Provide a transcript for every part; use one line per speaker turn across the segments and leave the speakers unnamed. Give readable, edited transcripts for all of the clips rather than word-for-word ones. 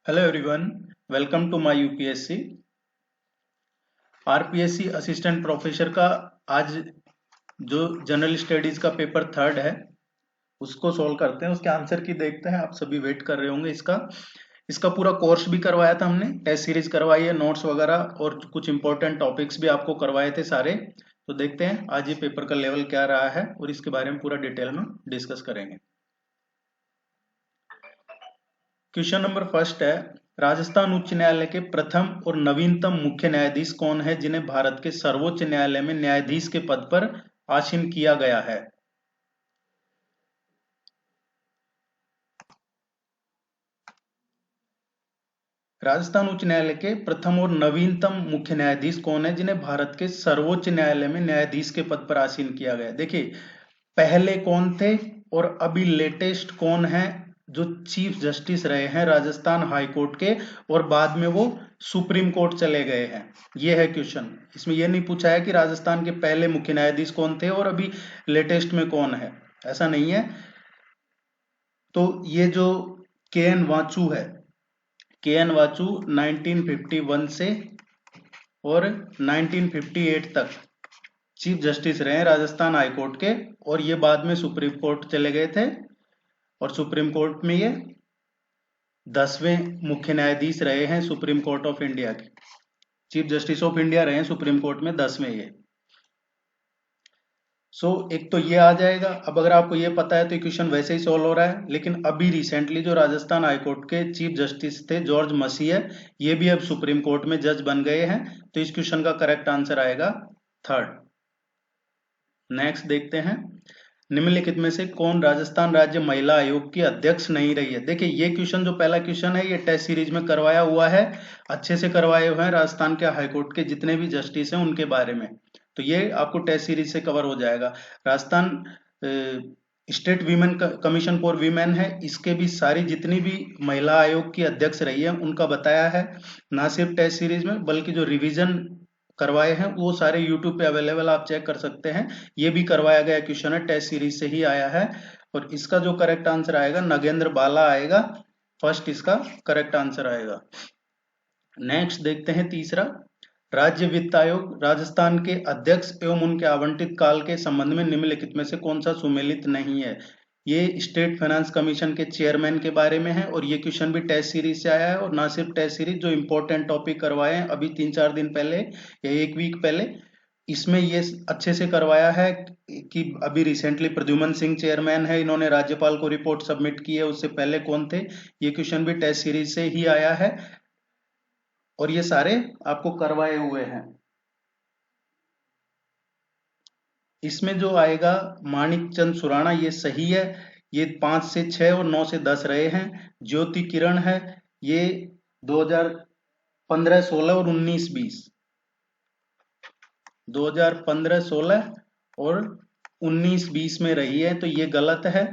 Hello everyone, welcome to my UPSC. RPSC assistant professor का आज जो जनरल स्टडीज का पेपर थर्ड है उसको सॉल्व करते हैं। उसके आंसर की देखते हैं। आप सभी वेट कर रहे होंगे इसका इसका पूरा कोर्स भी करवाया था हमने, टेस्ट सीरीज करवाई है, नोट्स वगैरह और कुछ इंपॉर्टेंट टॉपिक्स भी आपको करवाए थे सारे। तो देखते हैं आज ये पेपर का लेवल क्या रहा है और इसके बारे में पूरा डिटेल में डिस्कस करेंगे। क्वेश्चन नंबर फर्स्ट है, राजस्थान उच्च न्यायालय के प्रथम और नवीनतम मुख्य न्यायाधीश कौन है जिन्हें भारत के सर्वोच्च न्यायालय में न्यायाधीश के पद पर आसीन किया गया है? राजस्थान उच्च न्यायालय के प्रथम और नवीनतम मुख्य न्यायाधीश कौन है जिन्हें भारत के सर्वोच्च न्यायालय में न्यायाधीश के पद पर आसीन किया गया है? देखिए, पहले कौन थे और अभी लेटेस्ट कौन है जो चीफ जस्टिस रहे हैं राजस्थान हाई कोर्ट के, और बाद में वो सुप्रीम कोर्ट चले गए हैं। ये है क्वेश्चन। इसमें ये नहीं पूछा है कि राजस्थान के पहले मुख्य न्यायाधीश कौन थे और अभी लेटेस्ट में कौन है, ऐसा नहीं है। तो ये जो के एन वाचू है, के एन वाचू 1951 से और 1958 तक चीफ जस्टिस रहे हैं राजस्थान हाई कोर्ट के, और ये बाद में सुप्रीम कोर्ट चले गए थे। और सुप्रीम कोर्ट में ये 10वें मुख्य न्यायाधीश रहे हैं सुप्रीम कोर्ट ऑफ इंडिया के। चीफ जस्टिस ऑफ इंडिया रहे हैं सुप्रीम कोर्ट में 10वें ये। एक तो ये आ जाएगा। अब अगर आपको ये पता है तो क्वेश्चन वैसे ही सॉल्व हो रहा है। लेकिन अभी रिसेंटली जो राजस्थान हाईकोर्ट के चीफ जस्टिस थे जॉर्ज मसीह, ये भी अब सुप्रीम कोर्ट में जज बन गए हैं। तो इस क्वेश्चन का करेक्ट आंसर आएगा थर्ड। नेक्स्ट देखते हैं, निम्नलिखित में से कौन राजस्थान राज्य महिला आयोग की अध्यक्ष नहीं रही है? देखिए, ये क्वेश्चन जो पहला क्वेश्चन है ये टेस्ट सीरीज में करवाया हुआ है, अच्छे से करवाए हुए हैं राजस्थान के हाईकोर्ट के जितने भी जस्टिस हैं उनके बारे में। तो ये आपको टेस्ट सीरीज से कवर हो जाएगा। Rajasthan state women commission for women है, इसके भी सारी जितनी भी महिला आयोग की अध्यक्ष रही है उनका बताया है, ना सिर्फ टेस्ट सीरीज में बल्कि जो रिवीजन करवाए हैं वो सारे यूट्यूब पे अवेलेबल, आप चेक कर सकते हैं। ये भी करवाया गया क्वेश्चन है, टेस्ट सीरीज से ही आया है। और इसका जो करेक्ट आंसर आएगा नगेंद्र बाला आएगा, फर्स्ट इसका करेक्ट आंसर आएगा। नेक्स्ट देखते हैं तीसरा, राज्य वित्त आयोग राजस्थान के अध्यक्ष एवं उनके आवंटित काल के संबंध में निम्नलिखित में से कौन सा सुमेलित नहीं है? ये स्टेट फाइनेंस कमीशन के चेयरमैन के बारे में है और ये क्वेश्चन भी टेस्ट सीरीज से आया है। और ना सिर्फ टेस्ट सीरीज, जो इंपॉर्टेंट टॉपिक करवाए हैं अभी 3-4 दिन पहले या एक वीक पहले, इसमें ये अच्छे से करवाया है कि अभी रिसेंटली प्रद्युमन सिंह चेयरमैन है, इन्होंने राज्यपाल को रिपोर्ट सबमिट की है, उससे पहले कौन थे। ये क्वेश्चन भी टेस्ट सीरीज से ही आया है और ये सारे आपको करवाए हुए हैं। इसमें जो आएगा मानिक चंद सुराणा, ये सही है। ये 5 से 6 और 9 से 10 रहे हैं। ज्योति किरण है, ये 2015-16 और 19-20, 2015-16 और 19-20 में रही है, तो ये गलत है।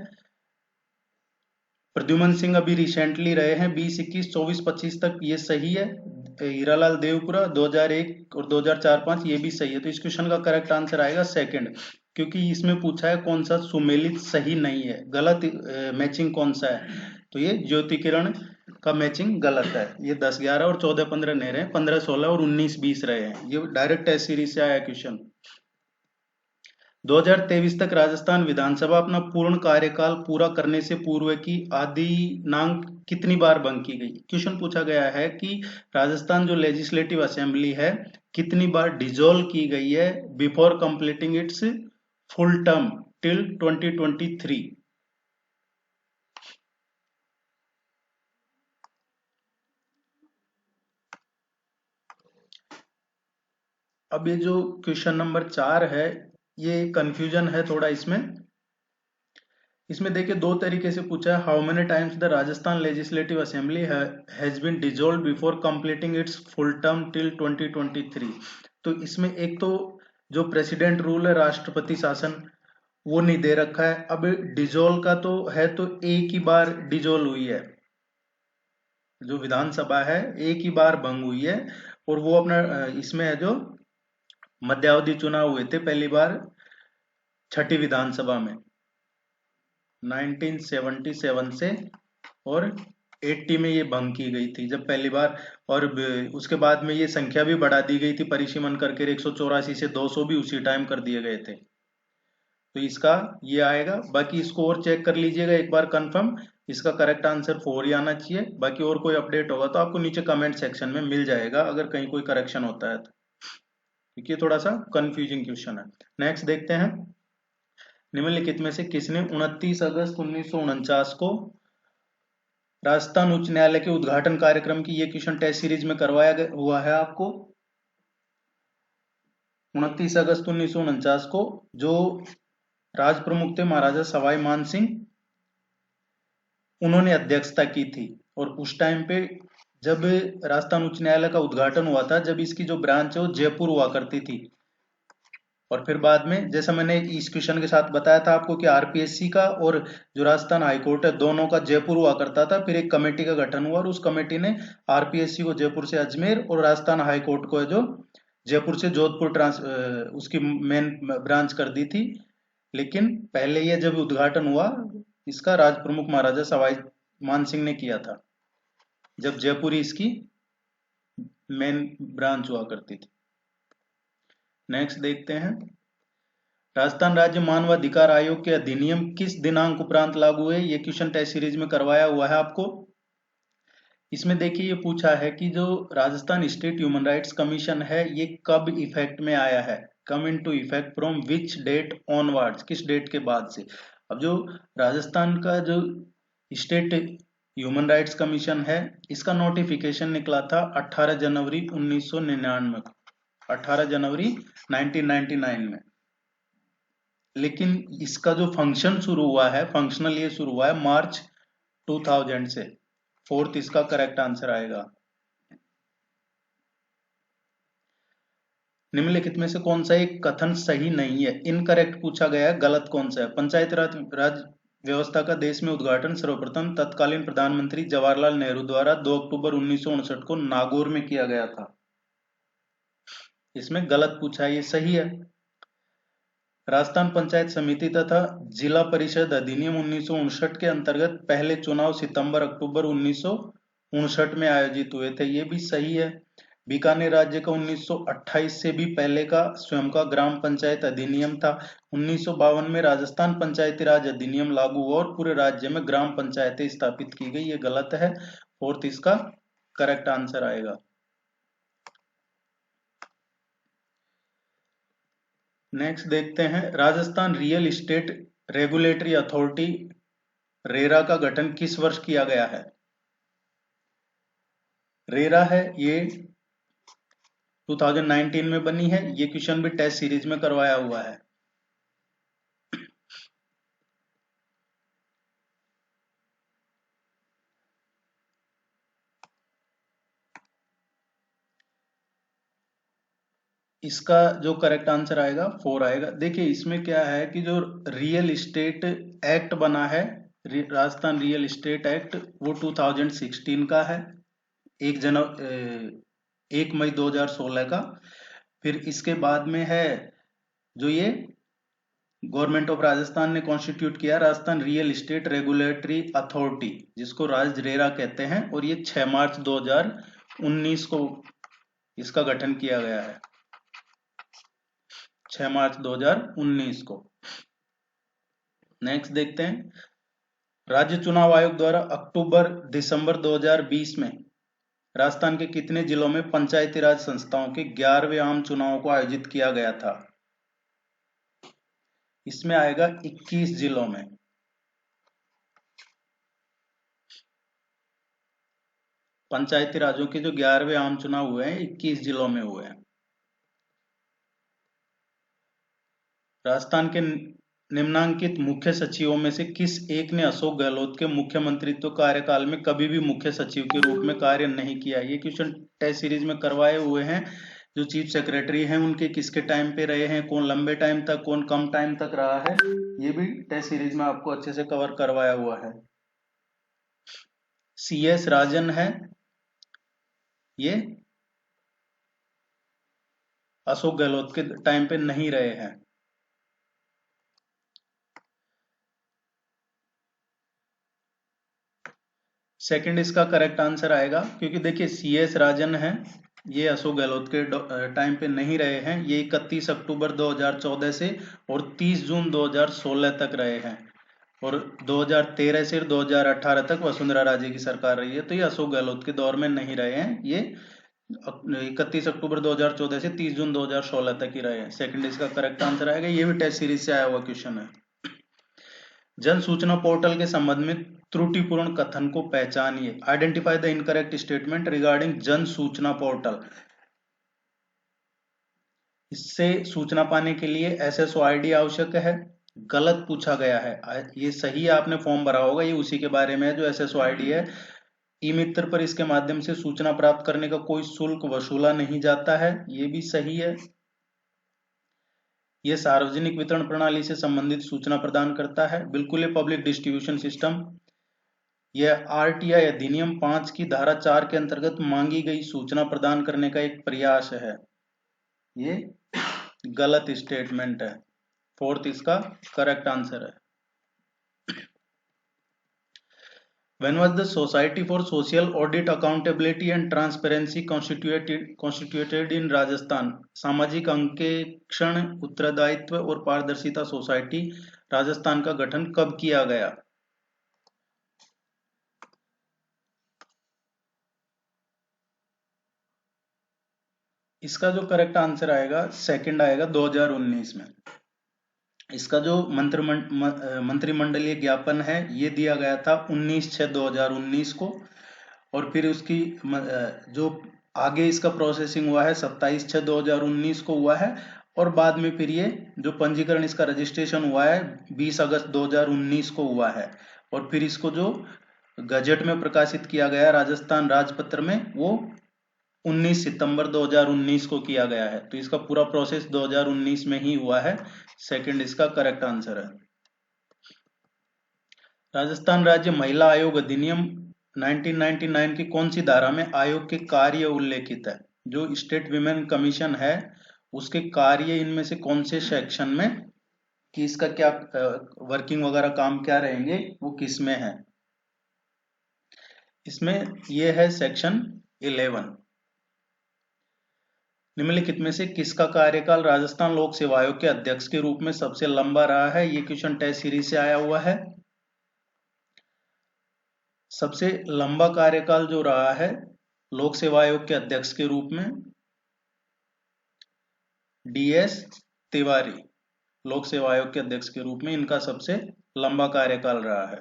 प्रद्युमन सिंह अभी रिसेंटली रहे हैं 20-21, 24-25 तक, ये सही है। हीरालाल देवपुरा 2001 और 2004-5, ये भी सही है। तो इस क्वेश्चन का करेक्ट आंसर आएगा सेकंड, क्योंकि इसमें पूछा है कौन सा सुमेलित सही नहीं है, गलत मैचिंग कौन सा है। तो ये ज्योति किरण का मैचिंग गलत है। ये 10-11 और 14-15 नहीं रहे, 15-16 और 19-20 रहे हैं। ये डायरेक्ट टेस्ट सीरीज से आया क्वेश्चन। 2023 तक राजस्थान विधानसभा अपना पूर्ण कार्यकाल पूरा करने से पूर्व की आदिनांक कितनी बार भंग की गई? क्वेश्चन पूछा गया है कि राजस्थान जो लेजिस्लेटिव असेंबली है कितनी बार डिजोल्व की गई है before completing its full term till 2023। अब ये जो क्वेश्चन नंबर 4 है, ये कंफ्यूजन है थोड़ा इसमें। इसमें देखिए दो तरीके से पूछा है, how many times the Rajasthan legislative assembly has been dissolved before completing its full term till 2023। तो इसमें एक तो जो प्रेसिडेंट रूल है, राष्ट्रपति शासन, वो नहीं दे रखा है। अब डिसॉल्व का तो है, तो एक ही बार डिसॉल्व हुई है, जो विधानसभा है एक ही बार भंग हुई है। और वो अपना इसमें है जो मध्यावधि चुनाव हुए थे पहली बार छठी विधानसभा में 1977 से और 80 में ये भंग की गई थी जब पहली बार, और उसके बाद में ये संख्या भी बढ़ा दी गई थी परिसीमन करके, 184 से 200 भी उसी टाइम कर दिए गए थे। तो इसका ये आएगा। बाकी इसको और चेक कर लीजिएगा एक बार कंफर्म, इसका करेक्ट आंसर 4 ही आना चाहिए। बाकी और कोई अपडेट होगा तो आपको नीचे कमेंट सेक्शन में मिल जाएगा अगर कहीं कोई करेक्शन होता है तो, क्योंकि ये थोड़ा सा कंफ्यूजिंग क्वेश्चन है। नेक्स्ट देखते हैं, निम्नलिखित में से किसने 29 अगस्त 1949 को राजस्थान उच्च न्यायालय के उद्घाटन कार्यक्रम की, ये क्वेश्चन टेस्ट सीरीज में करवाया हुआ है आपको। 29 अगस्त 1949 को जो राज प्रमुख थे महाराजा सवाई मान सिंह, उन्होंने अध्यक्षता की थी। और उस टाइम पे जब राजस्थान उच्च न्यायालय का उद्घाटन हुआ था, जब इसकी जो ब्रांच है वो जयपुर हुआ करती थी, और फिर बाद में जैसा मैंने इस क्वेश्चन के साथ बताया था आपको कि आरपीएससी का और जो राजस्थान हाईकोर्ट है दोनों का जयपुर हुआ करता था, फिर एक कमेटी का गठन हुआ और उस कमेटी ने आरपीएससी को जयपुर से अजमेर और राजस्थान हाईकोर्ट को जो जयपुर से जोधपुर उसकी मेन ब्रांच कर दी थी। लेकिन पहले ये जब उद्घाटन हुआ इसका, राज प्रमुख महाराजा सवाई मान सिंह ने किया था, जब जयपुरी इसकी मेन ब्रांच हुआ करती थी। नेक्स्ट देखते हैं, राजस्थान राज्य मानवाधिकार आयोग के अधिनियम किस दिनांक उपरांत लागू है, ये क्वेश्चन टेस्ट सीरीज में करवाया हुआ है आपको। इसमें देखिए ये पूछा है कि जो Rajasthan state human rights commission है ये कब इफेक्ट में आया है, come into effect from which date onwards, किस डेट के बाद से। अब जो राजस्थान का जो स्टेट ह्यूमन राइट्स कमीशन है, इसका नोटिफिकेशन निकला था 18 जनवरी 1999 को, 18 जनवरी 1999 में। लेकिन इसका जो फंक्शन शुरू हुआ है, फंक्शनल ये शुरू हुआ है मार्च 2000 से। फोर्थ इसका करेक्ट आंसर आएगा। निम्नलिखित में से कौन सा एक कथन सही नहीं है, इनकरेक्ट पूछा गया है, गलत कौन सा है। पंचायत राज व्यवस्था का देश में उद्घाटन सर्वप्रथम तत्कालीन प्रधानमंत्री जवाहरलाल नेहरू द्वारा 2 अक्टूबर 1959 को नागौर में किया गया था। इसमें गलत पूछा है, ये सही है। राजस्थान पंचायत समिति तथा जिला परिषद अधिनियम 1959 के अंतर्गत पहले चुनाव सितंबर अक्टूबर 1959 में आयोजित हुए थे, ये भी सही है। बीकानेर राज्य का 1928 से भी पहले का स्वयं का ग्राम पंचायत अधिनियम था। 1952 में राजस्थान पंचायती राज अधिनियम लागू हुआ और पूरे राज्य में ग्राम पंचायतें स्थापित की गई, ये गलत है। फोर्थ इसका करेक्ट आंसर आएगा। नेक्स्ट देखते हैं, Rajasthan real estate regulatory authority RERA का गठन किस वर्ष किया गया है। रेरा है ये 2019 में बनी है, ये क्वेश्चन भी टेस्ट सीरीज में करवाया हुआ है। इसका जो करेक्ट आंसर आएगा 4 आएगा। देखिए इसमें क्या है कि जो रियल एस्टेट एक्ट बना है, राजस्थान रियल एस्टेट एक्ट, वो 2016 का है, 1 मई 2016 का। फिर इसके बाद में है जो ये गवर्नमेंट ऑफ राजस्थान ने कॉन्स्टिट्यूट किया Rajasthan real estate regulatory authority, जिसको राज रेरा कहते हैं, और ये 6 मार्च 2019 को इसका गठन किया गया है, 6 मार्च 2019 को। नेक्स्ट देखते हैं, राज्य चुनाव आयोग द्वारा अक्टूबर दिसंबर 2020 में राजस्थान के कितने जिलों में पंचायती राज संस्थाओं के 11वें आम चुनाव को आयोजित किया गया था। इसमें आएगा 21 जिलों में। पंचायती राजों के जो 11वें आम चुनाव हुए हैं 21 जिलों में हुए हैं। राजस्थान के निम्नांकित मुख्य सचिवों में से किस एक ने अशोक गहलोत के मुख्यमंत्रित्व कार्यकाल में कभी भी मुख्य सचिव के रूप में कार्य नहीं किया। ये क्वेश्चन टेस्ट सीरीज में करवाए हुए हैं। जो चीफ सेक्रेटरी हैं उनके किसके टाइम पे रहे हैं, कौन लंबे टाइम तक, कौन कम टाइम तक रहा है, ये भी टेस्ट सीरीज में आपको अच्छे से कवर करवाया हुआ है। CS राजन है, ये अशोक गहलोत के टाइम पे नहीं रहे हैं। सेकंड इसका करेक्ट आंसर आएगा, क्योंकि देखिए CS राजन है, ये अशोक गहलोत के टाइम पे नहीं रहे हैं, ये 31 अक्टूबर 2014 से और 30 जून 2016 तक रहे हैं, और 2013 से 2018 तक वसुंधरा राजे की सरकार रही है, तो ये अशोक गहलोत के दौर में नहीं रहे हैं, ये 31 अक्टूबर 2014 से 30 जून 2016 तक ही रहे हैं। सेकंड इसका करेक्ट आंसर आएगा, ये भी टेस्ट सीरीज से आया हुआ क्वेश्चन है। जन सूचना पोर्टल के संबंध में त्रुटिपूर्ण कथन को पहचानिए। Identify the incorrect statement regarding Jan Suchana portal. इससे सूचना पाने के लिए SSO ID आवश्यक है, गलत पूछा गया है। ये सही है, आपने फॉर्म भरा होगा, ये उसी के बारे में है जो SSO ID है। ई मित्र पर इसके माध्यम से सूचना प्राप्त करने का कोई शुल्क वसूला नहीं जाता है, ये भी सही है। यह सार्वजनिक वितरण प्रणाली से संबंधित सूचना प्रदान करता है, बिल्कुल ये पब्लिक डिस्ट्रीब्यूशन सिस्टम। यह RTI अधिनियम 5 की धारा 4 के अंतर्गत मांगी गई सूचना प्रदान करने का एक प्रयास है, ये गलत स्टेटमेंट है। फोर्थ इसका करेक्ट आंसर है। When was the Society for Social Audit Accountability and Transparency constituted in Rajasthan? सामाजिक अंकेक्षण उत्तरदायित्व और पारदर्शिता सोसाइटी राजस्थान का गठन कब किया गया? इसका जो करेक्ट आंसर आएगा सेकंड आएगा, 2019 में। इसका जो मंत्रिमंडलीय ज्ञापन है ये दिया गया था 19/6/2019 को, और फिर उसकी जो आगे इसका प्रोसेसिंग हुआ है 27/6/2019 को हुआ है, और बाद में फिर ये जो पंजीकरण इसका रजिस्ट्रेशन हुआ है 20 अगस्त 2019 को हुआ है, और फिर इसको जो गजट में प्रकाशित किया गया राजस्थान राजपत्र में वो 19 सितंबर 2019 को किया गया है। तो इसका पूरा प्रोसेस 2019 में ही हुआ है। सेकंड इसका करेक्ट आंसर है। राजस्थान राज्य महिला आयोग अधिनियम 1999 की कौन सी धारा में आयोग के कार्य उल्लेखित है? जो स्टेट विमेन कमीशन है उसके कार्य इनमें से कौन से सेक्शन में, कि इसका क्या वर्किंग वगैरह काम क्या रहेंगे, वो किस में है? इसमें ये है सेक्शन 11। निम्नलिखित में से किसका कार्यकाल राजस्थान लोक सेवा आयोग के अध्यक्ष के रूप में सबसे लंबा रहा है? ये क्वेश्चन टेस्ट सीरीज से आया हुआ है। सबसे लंबा कार्यकाल जो रहा है लोक सेवा आयोग के अध्यक्ष के रूप में DS तिवारी, लोक सेवा आयोग के अध्यक्ष के रूप में इनका सबसे लंबा कार्यकाल रहा है।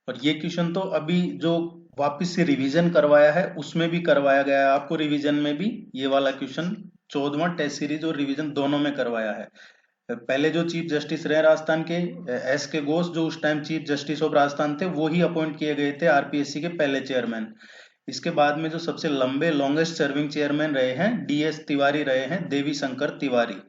और ये क्वेश्चन तो अभी जो वापस से रिवीजन करवाया है उसमें भी करवाया गया है आपको, रिवीजन में भी ये वाला क्वेश्चन 14वां टेस्ट सीरीज और रिवीजन दोनों में करवाया है। पहले जो चीफ जस्टिस रहे राजस्थान के SK घोष, जो उस time chief justice of Rajasthan थे, वो ही अपॉइंट किए गए थे RPSC के पहले चेयरमैन। इसके बाद में जो सबसे लंबे लॉन्गेस्ट सर्विंग चेयरमैन रहे हैं DS तिवारी रहे हैं, देवी शंकर तिवारी।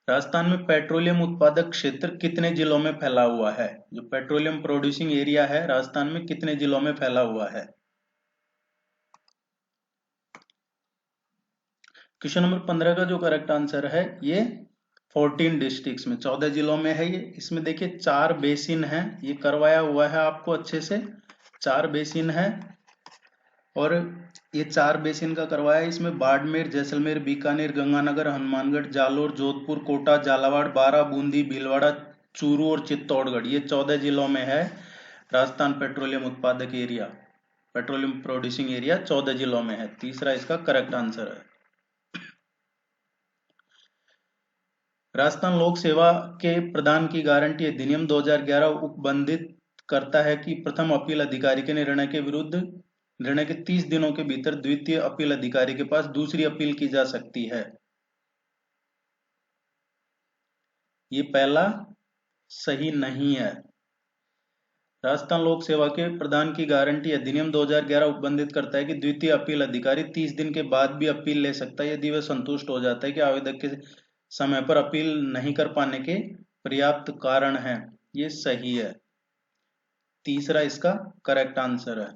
राजस्थान में पेट्रोलियम उत्पादक क्षेत्र कितने जिलों में फैला हुआ है? जो पेट्रोलियम प्रोड्यूसिंग एरिया है राजस्थान में कितने जिलों में फैला हुआ है? क्वेश्चन नंबर 15 का जो करेक्ट आंसर है ये 14 डिस्ट्रिक्ट्स में, 14 जिलों में है ये। इसमें देखिए 4 बेसिन है, ये करवाया हुआ है आपको अच्छे से। 4 बेसिन है और ये 4 बेसिन का करवाया है। इसमें बाड़मेर, जैसलमेर, बीकानेर, गंगानगर, हनुमानगढ़, जालोर, जोधपुर, कोटा, झालावाड़, बारां, बूंदी, भीलवाड़ा, चूरू और चित्तौड़गढ़, ये 14 जिलों में है राजस्थान पेट्रोलियम उत्पादक एरिया, पेट्रोलियम प्रोड्यूसिंग एरिया 14 जिलों में है। तीसरा इसका करेक्ट आंसर है। राजस्थान लोक सेवा के प्रदान की गारंटी अधिनियम 2011 उपबंधित करता है कि प्रथम अपील अधिकारी के निर्णय के विरुद्ध निर्णय के 30 दिनों के भीतर द्वितीय अपील अधिकारी के पास दूसरी अपील की जा सकती है। ये पहला सही नहीं है। राजस्थान लोक सेवा के प्रदान की गारंटी अधिनियम 2011 उपबंधित करता है कि द्वितीय अपील अधिकारी 30 दिन के बाद भी अपील ले सकता है यदि वह संतुष्ट हो जाता है कि आवेदक के समय पर अपील नहीं कर पाने के पर्याप्त कारण हैं। ये सही है। तीसरा इसका करेक्ट आंसर है।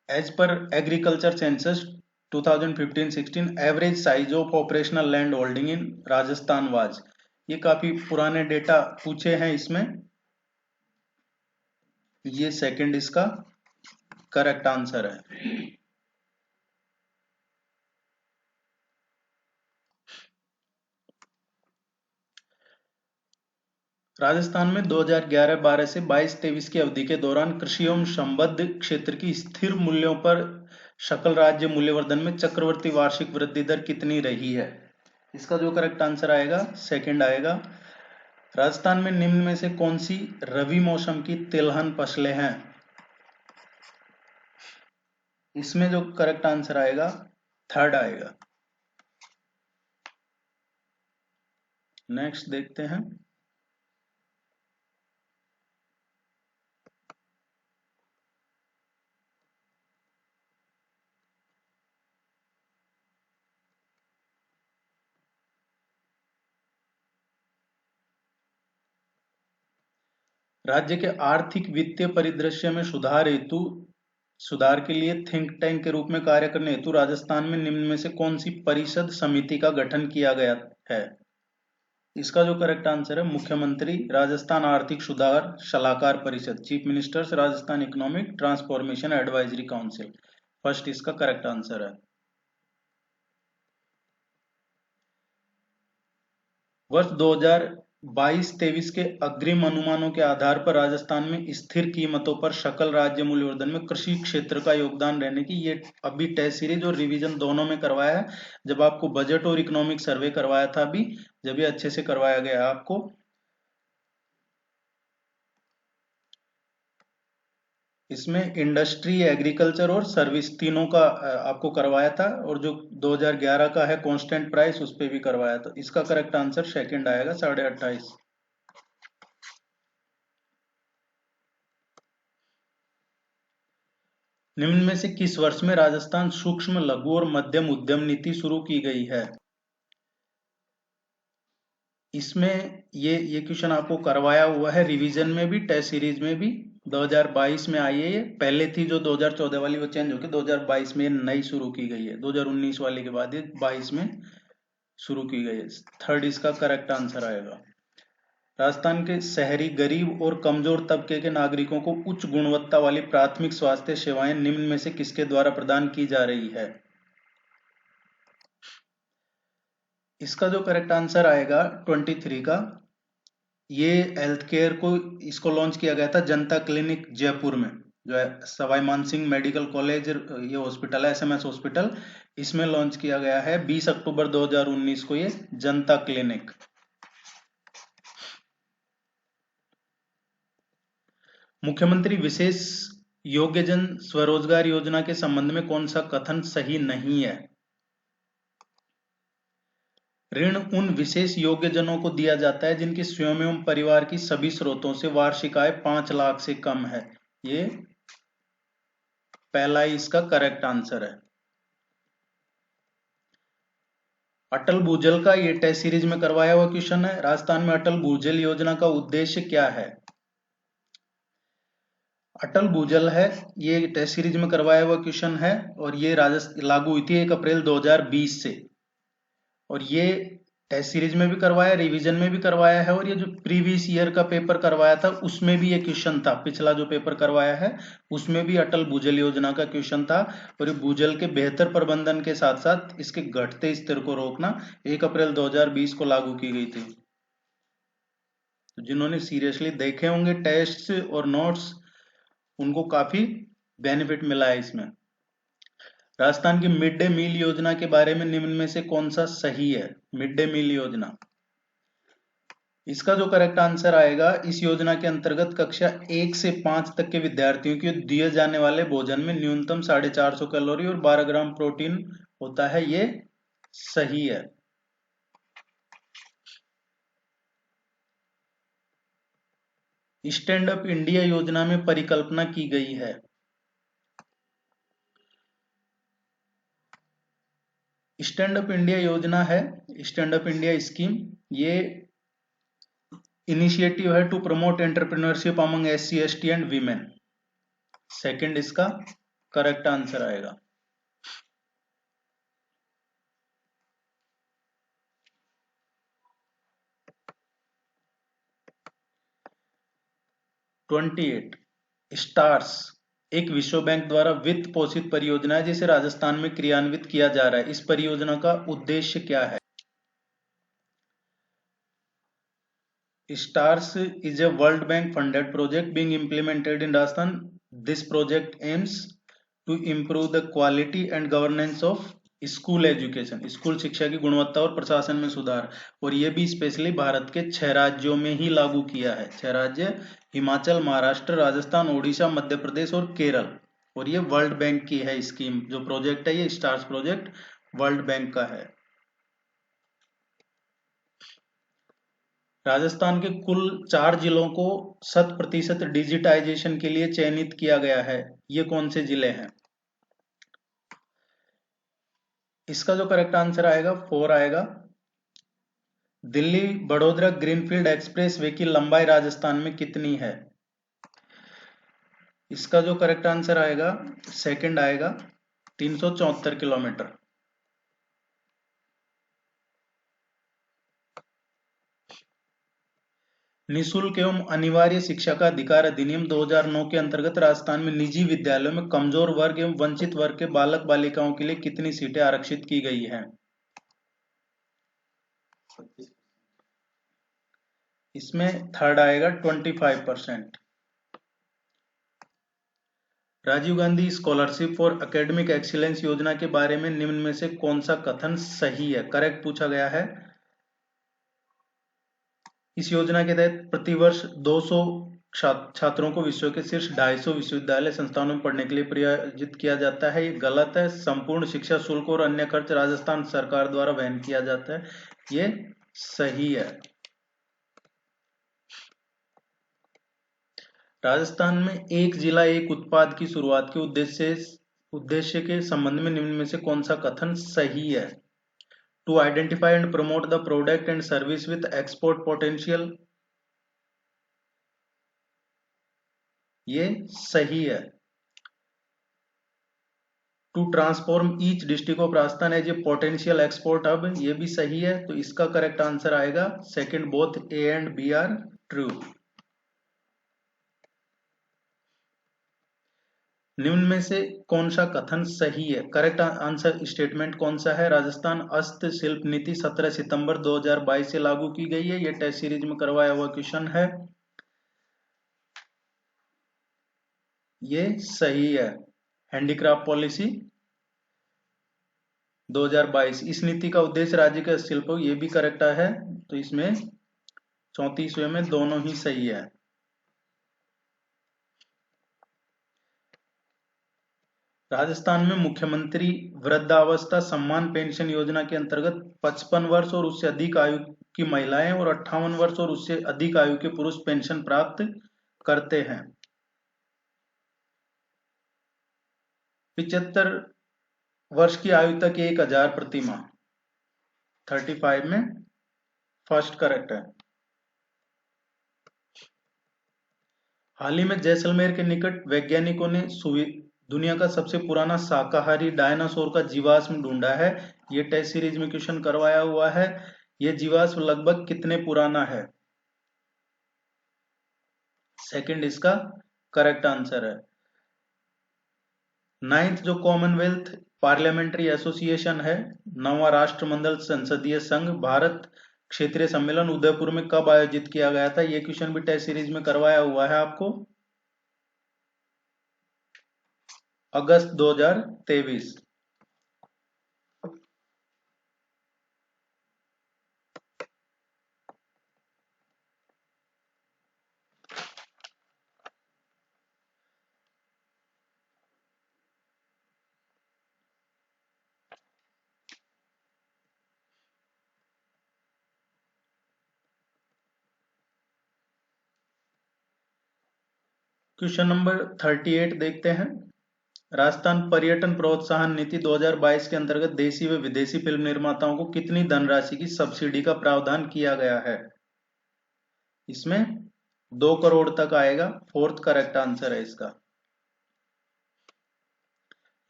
एज पर agriculture census 2015-16 average size of operational land holding in Rajasthan was. ये काफी पुराने डेटा पूछे हैं इसमें। ये सेकंड इसका करेक्ट आंसर है। राजस्थान में 2011-12 से 22-23 की अवधि के दौरान कृषि एवं संबद्ध क्षेत्र की स्थिर मूल्यों पर सकल राज्य मूल्यवर्धन में चक्रवर्ती वार्षिक वृद्धि दर कितनी रही है? इसका जो करेक्ट आंसर आएगा सेकंड आएगा। राजस्थान में निम्न में से कौन सी रबी मौसम की तिलहन फसलें हैं? इसमें जो करेक्ट आंसर आएगा थर्ड आएगा। नेक्स्ट देखते हैं। राज्य के आर्थिक वित्तीय परिदृश्य में सुधार के लिए थिंक टैंक के रूप में कार्य करने हेतु राजस्थान में निम्न में से कौन सी परिषद समिति का गठन किया गया है? इसका जो करेक्ट आंसर है मुख्यमंत्री राजस्थान आर्थिक सुधार सलाहकार परिषद, chief ministers Rajasthan economic transformation advisory council. First इसका करेक्ट आंसर है। वर्ष 2022-23 के अग्रिम अनुमानों के आधार पर राजस्थान में स्थिर कीमतों पर सकल राज्य मूल्यवर्धन में कृषि क्षेत्र का योगदान रहने की, ये अभी टेस्ट सीरीज और रिवीजन दोनों में करवाया है। जब आपको बजट और इकोनॉमिक सर्वे करवाया था अभी, जब ये अच्छे से करवाया गया आपको। इसमें इंडस्ट्री, एग्रीकल्चर और सर्विस तीनों का आपको करवाया था, और जो 2011 का है कांस्टेंट प्राइस उस पर भी करवाया था। इसका करेक्ट आंसर सेकंड आएगा 28.5। निम्न में से किस वर्ष में राजस्थान सूक्ष्म लघु और मध्यम उद्यम नीति शुरू की गई है? इसमें ये क्वेश्चन आपको करवाया हुआ है रिवीजन में भी, टेस्ट सीरीज में भी। 2022 में आई है ये, पहले थी जो 2014 वाली वो चेंज होकर 2022 में नई शुरू की गई है। 2019 वाले के बाद ये 22 में शुरू की गई है। थर्ड इसका करेक्ट आंसर आएगा। राजस्थान के शहरी गरीब और कमजोर तबके के नागरिकों को उच्च गुणवत्ता वाली प्राथमिक स्वास्थ्य सेवाएं निम्न में से किसके द्वारा प्रदान की जा रही है? इसका जो करेक्ट आंसर आएगा 23 का, ये हेल्थ केयर को इसको लॉन्च किया गया था जनता क्लिनिक जयपुर में, जो है सवाई मानसिंह मेडिकल कॉलेज, ये हॉस्पिटल है एसएमएस हॉस्पिटल, इसमें लॉन्च किया गया है 20 अक्टूबर 2019 को ये जनता क्लिनिक। मुख्यमंत्री विशेष योग्यजन स्वरोजगार योजना के संबंध में कौन सा कथन सही नहीं है? ऋण उन विशेष योग्यजनों को दिया जाता है जिनके स्वयं एवं परिवार की सभी स्रोतों से वार्षिक आय 5 लाख से कम है। ये पहला ही इसका करेक्ट आंसर है। अटल भूजल का ये टेस्ट सीरीज में करवाया हुआ क्वेश्चन है। राजस्थान में अटल भूजल योजना का उद्देश्य क्या है? अटल भूजल है, ये टेस्ट सीरीज में करवाया हुआ क्वेश्चन है, और ये राजस्थान लागू हुई थी 1 अप्रैल 2020 से। और ये टेस्ट सीरीज में भी करवाया, रिवीजन में भी करवाया है, और ये जो प्रीवियस ईयर का पेपर करवाया था उसमें भी ये क्वेश्चन था। पिछला जो पेपर करवाया है उसमें भी अटल भूजल योजना का क्वेश्चन था। और ये भूजल के बेहतर प्रबंधन के साथ साथ इसके घटते स्तर को रोकना 1 अप्रैल 2020 को लागू की गई थी। तो जिन्होंने सीरियसली देखे होंगे टेस्ट और नोट्स, उनको काफी बेनिफिट मिला है इसमें। राजस्थान की मिड डे मील योजना के बारे में निम्न में से कौन सा सही है? मिड डे मील योजना, इसका जो करेक्ट आंसर आएगा, इस योजना के अंतर्गत कक्षा 1 से 5 तक के विद्यार्थियों को दिए जाने वाले भोजन में न्यूनतम 450 कैलोरी और 12 ग्राम प्रोटीन होता है। ये सही है। स्टैंड अप इंडिया योजना में परिकल्पना की गई है। स्टैंड अप इंडिया योजना है, स्टैंड अप इंडिया स्कीम, ये इनिशिएटिव है to promote entrepreneurship among SC ST and women. Second इसका करेक्ट आंसर आएगा। ट्वेंटी एट, स्टार्स एक विश्व बैंक द्वारा वित्त पोषित परियोजना है जिसे राजस्थान में क्रियान्वित किया जा रहा है। इस परियोजना का उद्देश्य क्या है? Stars is a World Bank funded project being implemented in Rajasthan. This project aims to improve the quality and governance of school education, school शिक्षा की गुणवत्ता और प्रशासन में सुधार। और ये भी स्पेशली भारत के 6 राज्यों में ही लागू किया है। 6 राज्य हिमाचल, महाराष्ट्र, राजस्थान, ओडिशा, मध्य प्रदेश और केरल। और ये वर्ल्ड बैंक की है स्कीम। जो प्रोजेक्ट है ये स्टार्स प्रोजेक्ट वर्ल्ड बैंक का है। राजस्थान के कुल 4 जिलों को 100% डिजिटाइजेशन के लिए चयनित किया गया है। ये कौन से जिले हैं? इसका जो करेक्ट आंसर आएगा 4 आएगा। Delhi Vadodara greenfield express way की लंबाई राजस्थान में कितनी है? इसका जो करेक्ट आंसर आएगा सेकंड आएगा, 374 किलोमीटर। निःशुल्क एवं अनिवार्य शिक्षा का अधिकार अधिनियम 2009 के अंतर्गत राजस्थान में निजी विद्यालयों में कमजोर वर्ग एवं वंचित वर्ग के बालक बालिकाओं के लिए कितनी सीटें आरक्षित की गई हैं? इसमें थर्ड आएगा 25%। Rajiv Gandhi scholarship for academic excellence योजना के बारे में निम्न में से कौन सा कथन सही है? करेक्ट पूछा गया है। इस योजना के तहत प्रतिवर्ष 200 छात्रों को विश्व के शीर्ष 250 विश्वविद्यालय संस्थानों में पढ़ने के लिए प्रायोजित किया जाता है। ये गलत है। संपूर्ण शिक्षा शुल्क और अन्य खर्च राजस्थान सरकार द्वारा वहन किया जाता है। ये सही है। राजस्थान में एक जिला एक उत्पाद की शुरुआत के उद्देश्य के संबंध में निम्न में से कौन सा कथन सही है? To identify and promote the product and service with export potential, ये सही है। To transform each district of Rajasthan as a potential export hub, ये भी सही है। तो इसका करेक्ट आंसर आएगा second, both A and B are true. निम्न में से कौन सा कथन सही है? करेक्ट आंसर स्टेटमेंट कौन सा है? राजस्थान हस्तशिल्प नीति 17 सितंबर 2022 से लागू की गई है। यह टेस्ट सीरीज में करवाया हुआ क्वेश्चन है। ये सही है। हैंडीक्राफ्ट पॉलिसी 2022, इस नीति का उद्देश्य राज्य के शिल्प, ये भी करेक्ट है। तो इसमें 34वें में दोनों ही सही है। राजस्थान में मुख्यमंत्री वृद्धावस्था सम्मान पेंशन योजना के अंतर्गत 55 वर्ष और उससे अधिक आयु की महिलाएं और 58 वर्ष और उससे अधिक आयु के पुरुष पेंशन प्राप्त करते हैं। 75 वर्ष की आयु तक 1000 प्रति माह। 35 में फर्स्ट करेक्ट है। हाल ही में जैसलमेर के निकट वैज्ञानिकों ने दुनिया का सबसे पुराना शाकाहारी डायनासोर का जीवाश्म ढूंढा है। ये टेस्ट सीरीज में क्वेश्चन करवाया हुआ है। ये जीवाश्म लगभग कितने पुराना है? सेकंड इसका करेक्ट आंसर है। 9th जो कॉमनवेल्थ पार्लियामेंट्री एसोसिएशन है, 9वां राष्ट्रमंडल संसदीय संघ भारत क्षेत्रीय सम्मेलन उदयपुर में कब आयोजित किया गया था? ये क्वेश्चन भी टेस्ट सीरीज में करवाया हुआ है आपको। अगस्त 2023। क्वेश्चन नंबर 38 देखते हैं। राजस्थान पर्यटन प्रोत्साहन नीति 2022 के अंतर्गत देशी व विदेशी फिल्म निर्माताओं को कितनी धनराशि की सब्सिडी का प्रावधान किया गया है? इसमें 2 करोड़ तक आएगा। फोर्थ करेक्ट आंसर है इसका।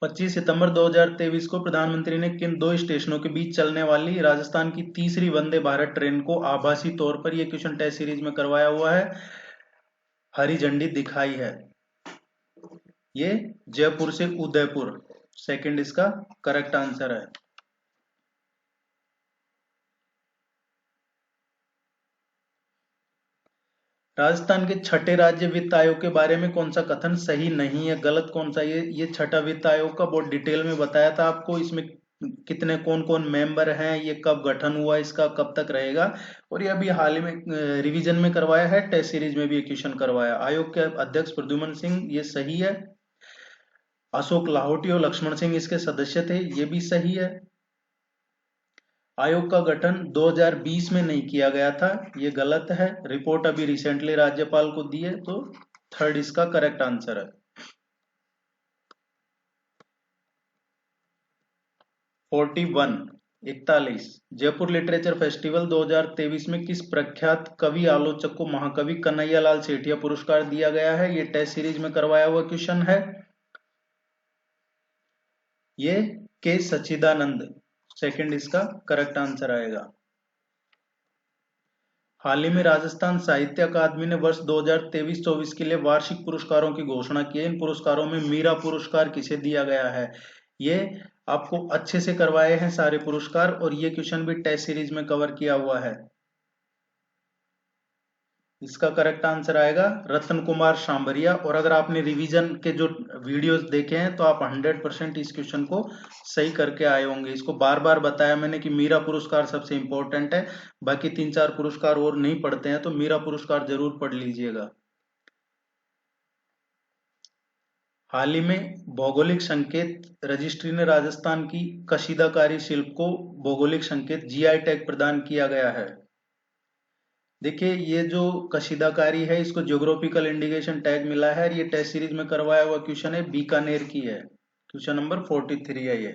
25 सितंबर 2023 को प्रधानमंत्री ने किन दो स्टेशनों के बीच चलने वाली राजस्थान की तीसरी वंदे भारत ट्रेन को आभासी तौर पर, यह क्वेश्चन टेस्ट सीरीज में करवाया हुआ है, हरी झंडी दिखाई है? ये जयपुर से उदयपुर, सेकंड इसका करेक्ट आंसर है। राजस्थान के छठे राज्य वित्त आयोग के बारे में कौन सा कथन सही नहीं है, गलत कौन सा? ये छठा वित्त आयोग का बहुत डिटेल में बताया था आपको, इसमें कितने कौन कौन मेंबर हैं, ये कब गठन हुआ, इसका कब तक रहेगा, और ये अभी हाल ही में रिवीजन में करवाया है, टेस्ट सीरीज में भी एक क्वेश्चन करवाया। आयोग के अध्यक्ष प्रद्युमन सिंह, ये सही है। अशोक लाहोटी और लक्ष्मण सिंह इसके सदस्य थे, ये भी सही है। आयोग का गठन 2020 में नहीं किया गया था, ये गलत है। रिपोर्ट अभी रिसेंटली राज्यपाल को दी है, तो थर्ड इसका करेक्ट आंसर है। 41 जयपुर लिटरेचर फेस्टिवल 2023 में किस प्रख्यात कवि आलोचक को महाकवि कन्हैया लाल सेठिया पुरस्कार दिया गया है? ये टेस्ट सीरीज में करवाया हुआ क्वेश्चन है। ये के सच्चिदानंद, सेकंड इसका करेक्ट आंसर आएगा। हाल ही में राजस्थान साहित्य अकादमी ने वर्ष 2023-24 के लिए वार्षिक पुरस्कारों की घोषणा की है। इन पुरस्कारों में मीरा पुरस्कार किसे दिया गया है? ये आपको अच्छे से करवाए हैं सारे पुरस्कार, और ये क्वेश्चन भी टेस्ट सीरीज में कवर किया हुआ है। इसका करेक्ट आंसर आएगा रतन कुमार शांबरिया। और अगर आपने रिवीजन के जो वीडियोस देखे हैं तो आप 100% इस क्वेश्चन को सही करके आए होंगे। इसको बार बार बताया मैंने कि मीरा पुरस्कार सबसे इंपॉर्टेंट है, बाकी 3-4 पुरस्कार और नहीं पढ़ते हैं तो मीरा पुरस्कार जरूर पढ़ लीजिएगा। हाल ही में भौगोलिक संकेत रजिस्ट्री ने राजस्थान की कशीदाकारी शिल्प को भौगोलिक संकेत जीआई टैग प्रदान किया गया है। देखिए, ये जो कशीदाकारी है इसको ज्योग्राफिकल इंडिकेशन टैग मिला है, ये टेस्ट सीरीज में करवाया हुआ क्वेश्चन है, बीकानेर की है, क्वेश्चन नंबर 43 है ये।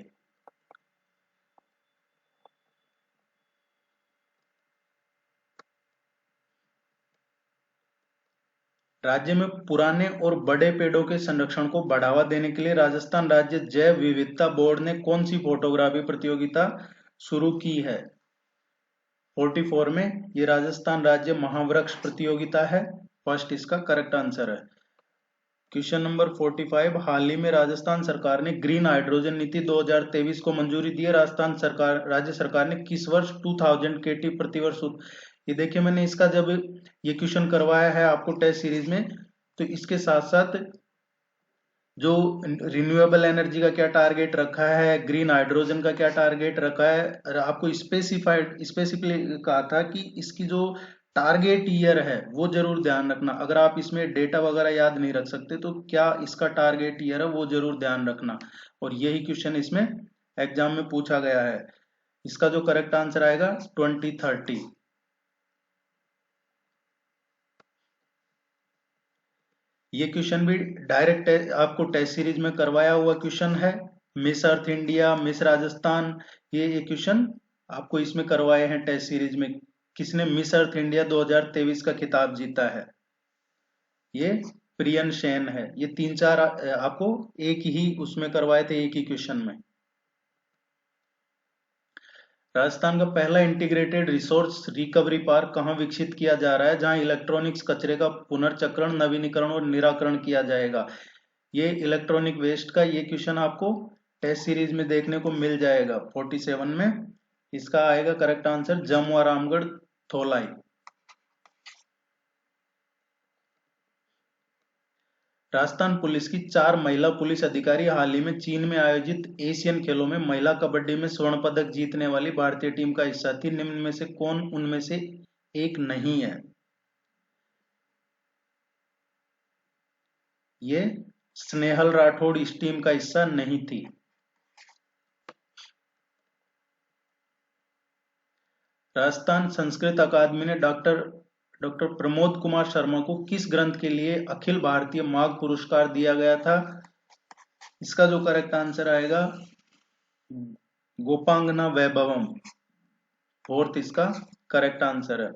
राज्य में पुराने और बड़े पेड़ों के संरक्षण को बढ़ावा देने के लिए राजस्थान राज्य जैव विविधता बोर्ड ने कौन सी फोटोग्राफी प्रतियोगिता शुरू की है? 44 में ये राजस्थान राज्य महावृक्ष प्रतियोगिता है, फर्स्ट इसका करेक्ट आंसर है। क्वेश्चन नंबर 45, हाल ही में राजस्थान सरकार ने ग्रीन हाइड्रोजन नीति 2023 को मंजूरी दी है। राजस्थान सरकार, राज्य सरकार ने किस वर्ष 2000 केटी प्रतिवर्ष, ये देखिए मैंने इसका जब ये क्वेश्चन करवाया है आपको टेस्ट सीरीज में, तो इसके साथ साथ जो रिन्यूएबल एनर्जी का क्या टारगेट रखा है, ग्रीन हाइड्रोजन का क्या टारगेट रखा है, और आपको स्पेसिफिकली कहा था कि इसकी जो टारगेट ईयर है वो जरूर ध्यान रखना। अगर आप इसमें डेटा वगैरह याद नहीं रख सकते तो क्या इसका टारगेट ईयर है वो जरूर ध्यान रखना, और यही क्वेश्चन इसमें एग्जाम में पूछा गया है। इसका जो करेक्ट आंसर आएगा 2030। ये क्वेश्चन भी डायरेक्ट आपको टेस्ट सीरीज में करवाया हुआ क्वेश्चन है। Miss Earth India, miss Rajasthan, ये क्वेश्चन आपको इसमें करवाए हैं टेस्ट सीरीज में। किसने मिस अर्थ इंडिया 2023 का खिताब जीता है? ये प्रियन सेन है। ये 3-4 आपको एक ही उसमें करवाए थे, एक ही क्वेश्चन में। राजस्थान का पहला इंटीग्रेटेड रिसोर्स रिकवरी पार्क कहाँ विकसित किया जा रहा है, जहां इलेक्ट्रॉनिक्स कचरे का पुनर्चक्रण, नवीनीकरण और निराकरण किया जाएगा? ये इलेक्ट्रॉनिक वेस्ट का ये क्वेश्चन आपको टेस्ट सीरीज में देखने को मिल जाएगा 47 में। इसका आएगा correct answer Jamua Ramgarh Tholai. Rajasthan police की 4 महिला पुलिस अधिकारी हाल ही में चीन में आयोजित एशियन खेलों में महिला कबड्डी में स्वर्ण पदक जीतने वाली भारतीय टीम का हिस्सा थी। निम्न में से कौन उनमें से एक नहीं है? ये स्नेहल राठौड़ इस टीम का हिस्सा नहीं थी। राजस्थान संस्कृत अकादमी ने डॉक्टर प्रमोद कुमार शर्मा को किस ग्रंथ के लिए अखिल भारतीय माघ पुरस्कार दिया गया था? इसका जो करेक्ट आंसर आएगा गोपांगना वैभवम, फोर्थ इसका करेक्ट आंसर है।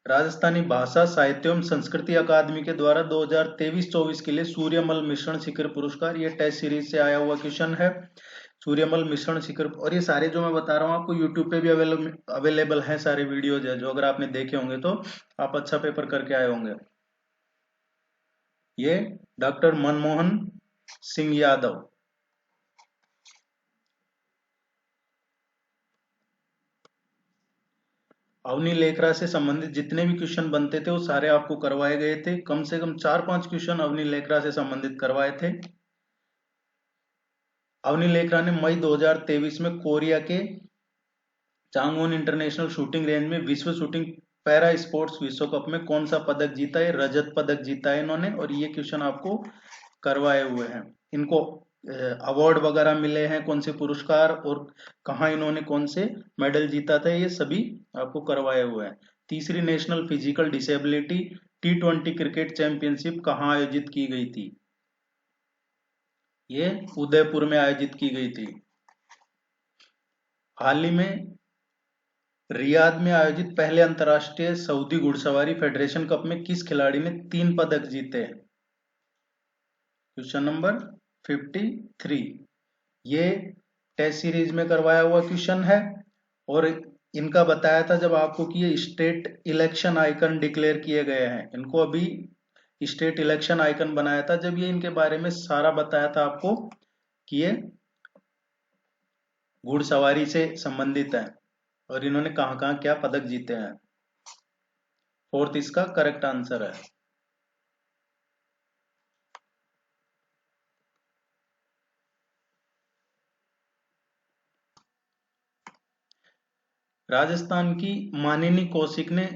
राजस्थानी भाषा साहित्य एवं संस्कृति अकादमी के द्वारा 2023-24 के लिए सूर्यमल मिश्रण शिखर पुरस्कार, ये टेस्ट सीरीज से आया हुआ क्वेश्चन है। सूर्यमल मिश्रण शिखर, और ये सारे जो मैं बता रहा हूँ आपको यूट्यूब पे भी अवेलेबल हैं, सारे वीडियोज है जो अगर आपने देखे होंगे तो आप अच्छा पेपर करके आए होंगे। ये डॉक्टर मनमोहन सिंह यादव। अवनी लेखरा से संबंधित जितने भी क्वेश्चन बनते थे वो सारे आपको करवाए गए थे, कम से कम 4-5 क्वेश्चन अवनी लेखरा से संबंधित करवाए थे। अवनी लेखरा ने मई 2023 में कोरिया के चांगवोन इंटरनेशनल शूटिंग रेंज में विश्व शूटिंग पैरा स्पोर्ट्स विश्व कप में कौन सा पदक जीता है? रजत पदक जीता है इन्होंने, और ये क्वेश्चन आपको करवाए हुए हैं। इनको अवार्ड वगैरह मिले हैं, कौन से पुरस्कार और कहाँ इन्होंने कौन से मेडल जीता था, ये सभी आपको करवाए हुए हैं। तीसरी national physical disability T20 cricket championship कहाँ आयोजित की गई थी? ये उदयपुर में आयोजित की गई थी। हाल ही में रियाद में आयोजित पहले अंतर्राष्ट्रीय सऊदी घुड़सवारी फेडरेशन कप में किस खिलाड़ी ने 3 पदक जीते? Question number 53। ये टेस्ट सीरीज में करवाया हुआ क्वेश्चन है, और इनका बताया था जब आपको कि ये स्टेट इलेक्शन आइकन डिक्लेयर किए गए हैं। इनको अभी स्टेट इलेक्शन आइकन बनाया था जब ये इनके बारे में सारा बताया था आपको कि ये घुड़सवारी से संबंधित है और इन्होंने कहां कहां क्या पदक जीते हैं। फोर्थ इसका करेक्ट आंसर है। राजस्थान की मानिनी कौशिक ने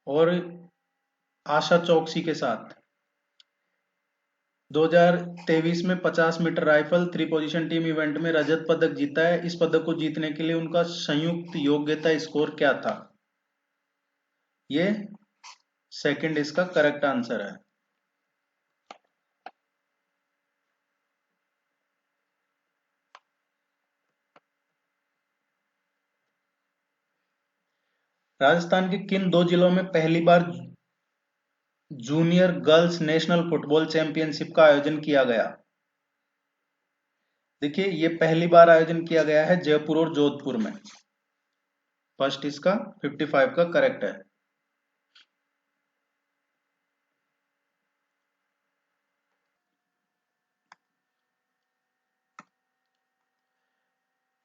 और आशा चौकसी के साथ 2023 में 50 metre rifle 3 position team event में रजत पदक जीता है। इस पदक को जीतने के लिए उनका संयुक्त योग्यता स्कोर क्या था? ये सेकंड इसका करेक्ट आंसर है। राजस्थान के किन 2 जिलों में पहली बार junior girls national football championship का आयोजन किया गया? देखिए ये पहली बार आयोजन किया गया है जयपुर और जोधपुर में। फर्स्ट इसका 55 का करेक्ट है।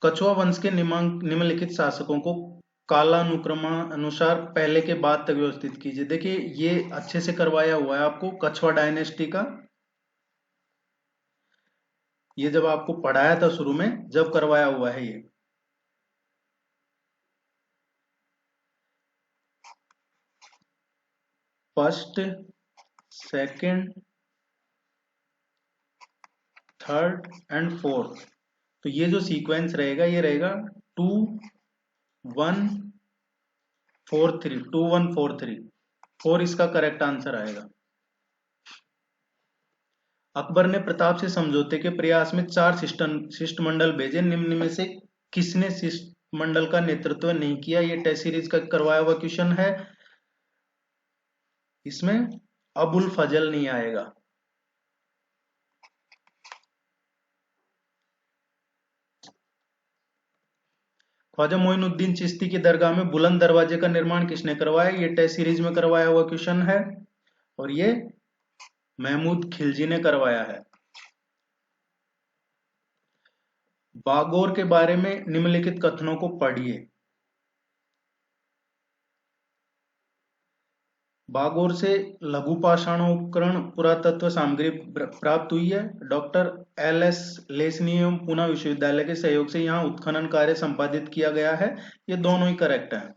कछुआ वंश के निम्नलिखित शासकों को कालानुक्रमानुसार पहले के बाद तक व्यवस्थित कीजिए। देखिए ये अच्छे से करवाया हुआ है आपको कछुआ डायनेस्टी का, ये जब आपको पढ़ाया था शुरू में जब करवाया हुआ है ये। First, second, third and fourth, तो ये जो सीक्वेंस रहेगा ये रहेगा 2 1 4 3, 2 1 4 3, 4 इसका करेक्ट आंसर आएगा। अकबर ने प्रताप से समझौते के प्रयास में 4 शिष्टमंडल भेजे, निम्न में से किसने शिष्टमंडल का नेतृत्व नहीं किया? ये टेस्ट सीरीज का करवाया हुआ क्वेश्चन है, इसमें अबुल फजल नहीं आएगा। ख्वाजा मोइनुद्दीन चिश्ती की दरगाह में बुलंद दरवाजे का निर्माण किसने करवाया? ये टेस्ट सीरीज में करवाया हुआ क्वेश्चन है, और ये महमूद खिलजी ने करवाया है। बागोर के बारे में निम्नलिखित कथनों को पढ़िए। बागोर से लघु पाषाणोपकरण पुरातत्व सामग्री प्राप्त हुई है। डॉक्टर LS लेसनी एवं पुणे विश्वविद्यालय के सहयोग से यहाँ उत्खनन कार्य संपादित किया गया है। ये दोनों ही करेक्ट है।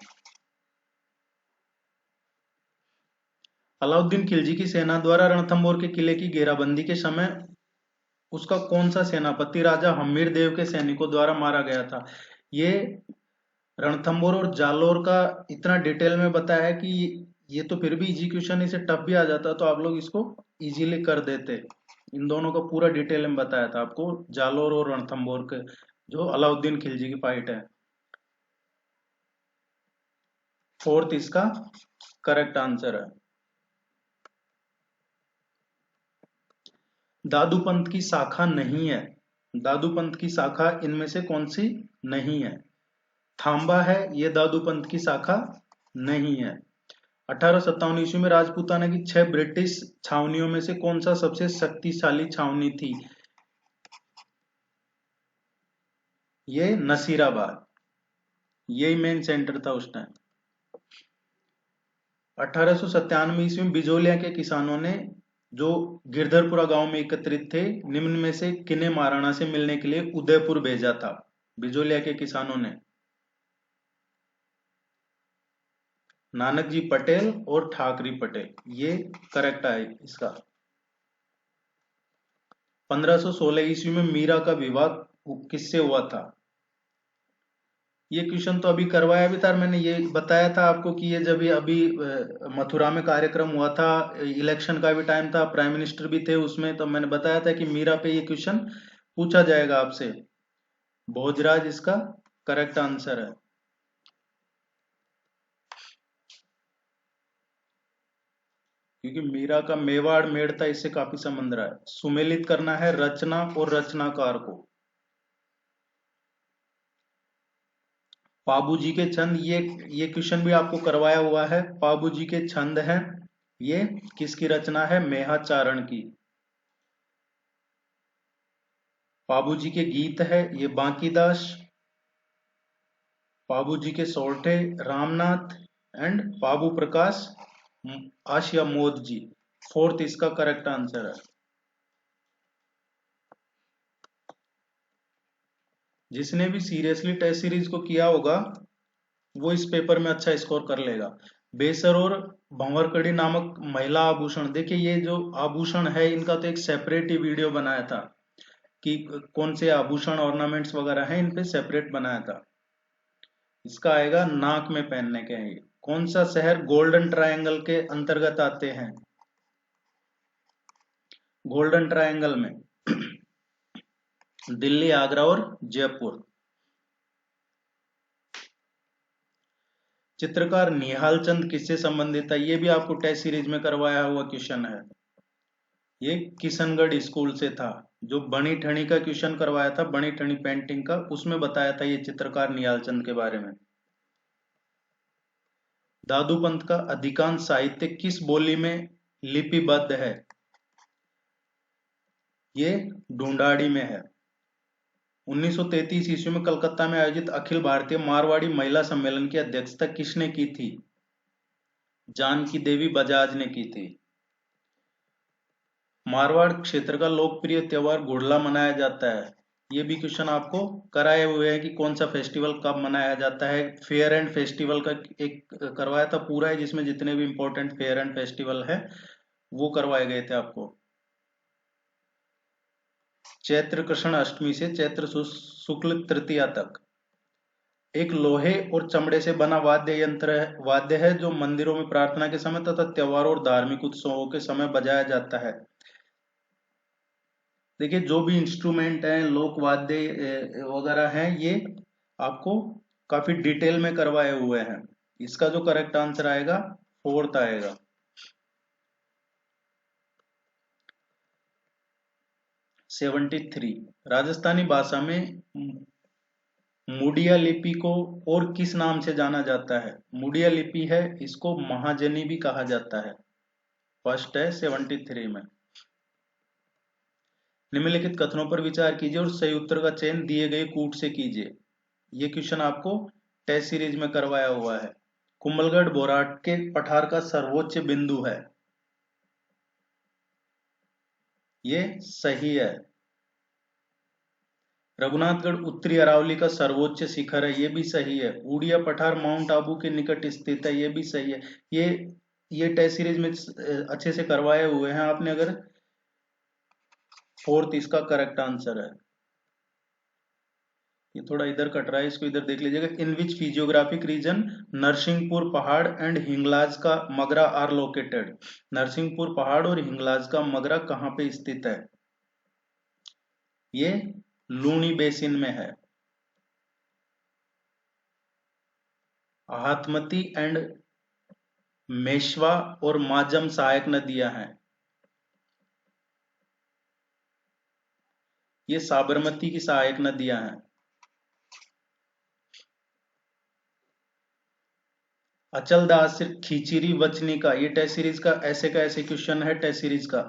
अलाउद्दीन खिलजी की सेना द्वारा रणथंभौर के किले की घेराबंदी के समय उसका कौन सा सेनापति राजा हम्मीर देव के सैनिकों द्वारा मारा गया था? ये रणथंभौर और जालोर का इतना डिटेल में बताया है कि ये तो फिर भी इजी क्वेश्चन, इसे टफ भी आ जाता तो आप लोग इसको इजीली कर देते। इन दोनों का पूरा डिटेल में बताया था आपको, जालोर और रणथंभौर के जो अलाउद्दीन खिलजी की फाइट है। फोर्थ इसका करेक्ट आंसर है। दादूपंत की शाखा नहीं है, दादूपंत की शाखा इनमें से कौन सी नहीं है? थांबा है, ये दादूपंत की शाखा नहीं है। 1857 ईस्वी में राजपूताना की 6 ब्रिटिश छावनियों में से कौन सा सबसे शक्तिशाली छावनी थी? ये नसीराबाद, यही मेन सेंटर था उस टाइम। 1897 ईस्वी में बिजोलिया के किसानों ने जो गिरधरपुरा गांव में एकत्रित थे, निम्न में से किन्हें महाराणा से मिलने के लिए उदयपुर भेजा था? बिजोलिया के किसानों ने नानक जी पटेल और ठाकरी पटेल, ये करेक्ट है इसका। 1516 ईस्वी में मीरा का विवाह किससे हुआ था? ये क्वेश्चन तो अभी करवाया भी था, मैंने ये बताया था आपको कि ये जब ये अभी मथुरा में कार्यक्रम हुआ था, इलेक्शन का भी टाइम था, प्राइम मिनिस्टर भी थे उसमें, तो मैंने बताया था कि मीरा पे ये क्वेश्चन पूछा जाएगा आपसे। भोजराज इसका करेक्ट आंसर है। क्योंकि मीरा का मेवाड़ मेड़ता इससे काफी संबंध रहा है। सुमेलित करना है रचना और रचनाकार को। पाबू जी के छंद, ये क्वेश्चन भी आपको करवाया हुआ है। पाबू जी के छंद हैं, ये किसकी रचना है? मेहाचारण की। पाबू जी के गीत है, ये बांकीदास। पाबू जी के सोरठे रामनाथ एंड पाबू प्रकाश आशिया मोद जी। फोर्थ इसका करेक्ट आंसर है। जिसने भी सीरियसली टेस्ट सीरीज को किया होगा वो इस पेपर में अच्छा स्कोर कर लेगा। बेसर और भंवरकड़ी नामक महिला आभूषण, देखिए ये जो आभूषण है इनका तो एक सेपरेट ही वीडियो बनाया था कि कौन से आभूषण ऑर्नामेंट्स वगैरह हैं, इन पे सेपरेट बनाया था। इसका आएगा नाक में पहनने के हैं। कौन सा शहर गोल्डन ट्रायंगल के अंतर्गत आते हैं? गोल्डन ट्रायंगल में दिल्ली, आगरा और जयपुर। चित्रकार निहाल चंद किससे संबंधित है? ये भी आपको टेस्ट सीरीज में करवाया हुआ क्वेश्चन है। ये किशनगढ़ स्कूल से था। जो बनी ठनी का क्वेश्चन करवाया था, बनी ठनी पेंटिंग का, उसमें बताया था ये चित्रकार निहाल चंद के बारे में। दादूपंत का अधिकांश साहित्य किस बोली में लिपिबद्ध है? ये ढूंढाड़ी में है। 1933 ईस्वी में कलकत्ता में आयोजित अखिल भारतीय मारवाड़ी महिला सम्मेलन की अध्यक्षता किसने की थी? जानकी देवी बजाज ने की थी। मारवाड़ क्षेत्र का लोकप्रिय त्योहार घुड़ला मनाया जाता है। ये भी क्वेश्चन आपको कराए हुए हैं कि कौन सा फेस्टिवल कब मनाया जाता है। फेयर एंड फेस्टिवल का एक करवाया था पूरा है, जिसमें जितने भी इंपॉर्टेंट फेयर एंड फेस्टिवल है वो करवाए गए थे आपको। चैत्र कृष्ण अष्टमी से चैत्र शुक्ल तृतीया तक एक लोहे और चमड़े से बना वाद्य है जो मंदिरों में प्रार्थना के समय तथा त्योहारों और धार्मिक उत्सवों के समय बजाया जाता है। देखिए जो भी इंस्ट्रूमेंट है, लोक वाद्य वगैरह हैं, ये आपको काफी डिटेल में करवाए हुए हैं। इसका जो करेक्ट आंसर आएगा फोर्थ आएगा। 73 राजस्थानी भाषा में मुडिया लिपि को और किस नाम से जाना जाता है? मुडिया लिपि है, इसको महाजनी भी कहा जाता है। फर्स्ट है 73 में। निम्नलिखित कथनों पर विचार कीजिए और सही उत्तर का चयन दिए गए कूट से कीजिए। ये क्वेश्चन आपको टेस्ट सीरीज में करवाया हुआ है। कुंभलगढ़ बोराट के पठार का सर्वोच्च बिंदु है। ये सही है। रघुनाथगढ़ उत्तरी अरावली का सर्वोच्च शिखर है। ये भी सही है। उड़िया पठार माउंट आबू के निकट स्थित है। ये भी सही है। ये टेस्ट सीरीज में अच्छे से करवाए हुए हैं आपने। अगर फोर्थ इसका करेक्ट आंसर है। ये थोड़ा इधर कट रहा है, इसको इधर देख लीजिएगा। इन विच फिजियोग्राफिक रीजन नरसिंहपुर पहाड़ एंड हिंगलाज का मगरा आर लोकेटेड? नरसिंहपुर पहाड़ और हिंगलाज का मगरा कहाँ पे स्थित है? ये लूनी बेसिन में है। हाथमती एंड मेशवा और माजम सहायक नदियां हैं। ये साबरमती की सहायक नदियां हैं। अचल दास खिचड़ी वचनी का, ये टेस्ट सीरीज का ऐसे क्वेश्चन है टेस्ट सीरीज का।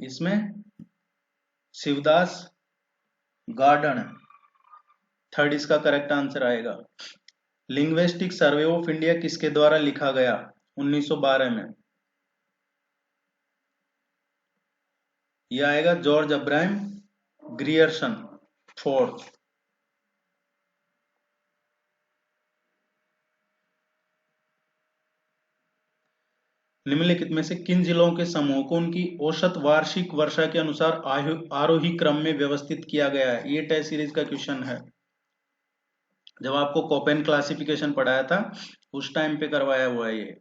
इसमें शिवदास गार्डन थर्ड इसका करेक्ट आंसर आएगा। लिंग्विस्टिक सर्वे ऑफ इंडिया किसके द्वारा लिखा गया? 1912 में। यह आएगा जॉर्ज अब्राहम ग्रियर्सन फोर्थ। निम्नलिखित में से किन जिलों के समूह को उनकी औसत वार्षिक वर्षा के अनुसार आरोही क्रम में व्यवस्थित किया गया है? ये टेस्ट सीरीज का क्वेश्चन है। जब आपको कोपेन क्लासिफिकेशन पढ़ाया था उस टाइम पे करवाया हुआ है ये।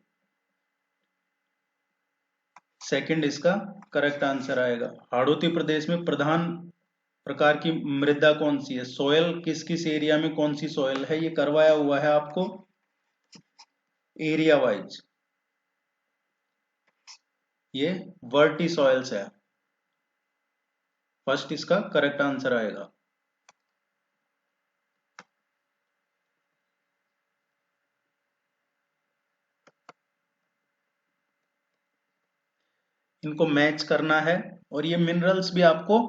सेकंड इसका करेक्ट आंसर आएगा। हाड़ौती प्रदेश में प्रधान प्रकार की मृदा कौन सी है? सोयल किस किस एरिया में कौन सी सोयल है? ये करवाया हुआ है आपको एरिया वाइज। ये वर्टी सॉइल्स है। फर्स्ट इसका करेक्ट आंसर आएगा। इनको मैच करना है और ये मिनरल्स भी आपको